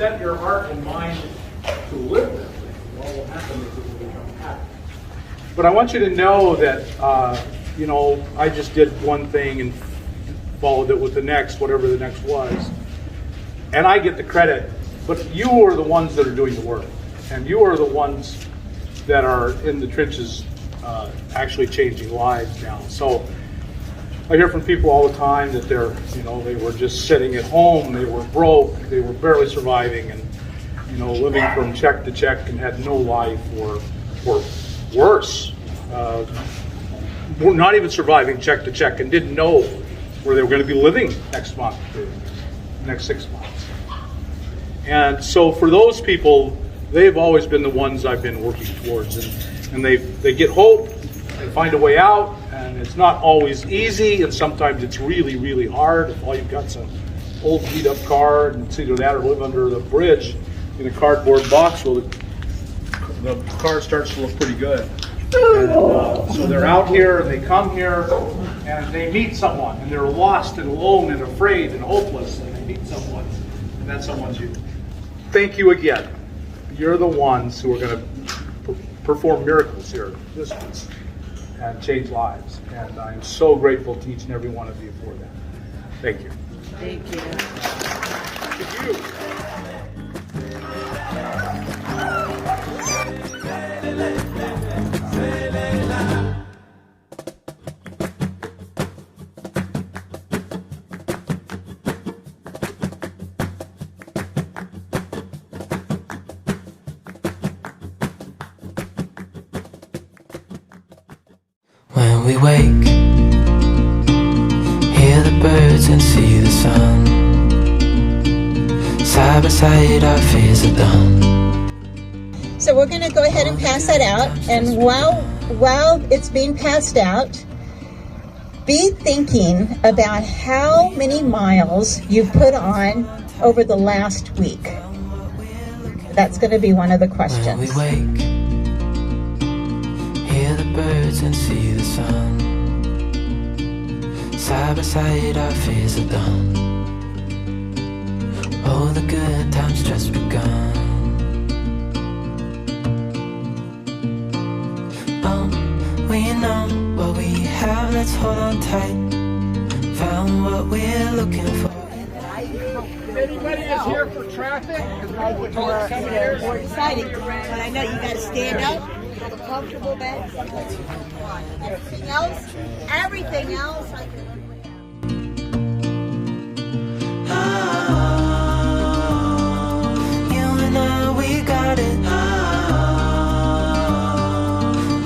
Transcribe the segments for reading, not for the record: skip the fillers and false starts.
set your heart and mind to live that way, what will happen is it will become habit. But I want you to know that, you know, I just did one thing and followed it with the next, whatever the next was. And I get the credit, but you are the ones that are doing the work. And you are the ones that are in the trenches actually changing lives now. So I hear from people all the time that they're, you know, they were just sitting at home, they were broke, they were barely surviving, and, you know, living from check to check and had no life, or worse, not even surviving check to check and didn't know where they were going to be living next month or next 6 months. And so for those people, they've always been the ones I've been working towards, and they get hope, they find a way out, and it's not always easy, and sometimes it's really, really hard. If all you've got's an old beat up car, and it's either that or live under the bridge in a cardboard box, well, the car starts to look pretty good. And, so they're out here, and they come here, and they meet someone, and they're lost and alone and afraid and hopeless, and they meet someone, and that someone's you. Thank you again. You're the ones who are going to perform miracles here at this place and change lives. And I'm so grateful to each and every one of you for that. Thank you. Thank you. Thank you. When we wake, hear the birds and see the sun. Side by side our fears are done. So we're going to go ahead and pass that out, and while it's being passed out, be thinking about how many miles you've put on over the last week. That's going to be one of the questions. When we wake, hear the birds and see the sun. Side by side our fears are done. Oh, the good times just begun. Oh, we know what we have, let's hold on tight. Found what we're looking for. If anybody is here for traffic, We're excited, but I know you got to stand up, have a comfortable bed. Everything else, I can. You and I, we got it.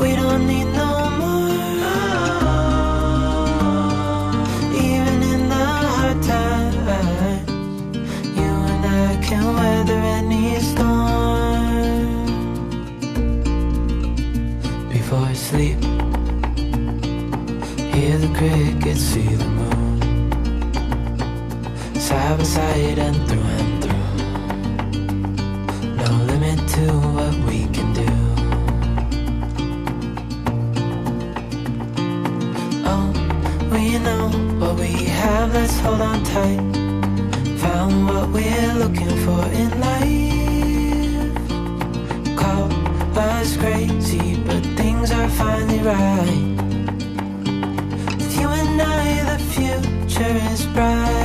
We don't need no more. Even in the hard times, you and I can weather any storm. Before I sleep, hear the crickets, see the moon. Side by side and through. No limit to what we can do. Oh, we know what we have, let's hold on tight. Found what we're looking for in life. Call us crazy, but things are finally right. With you and I, the future is bright.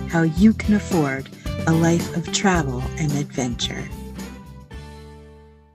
How you can afford a life of travel and adventure.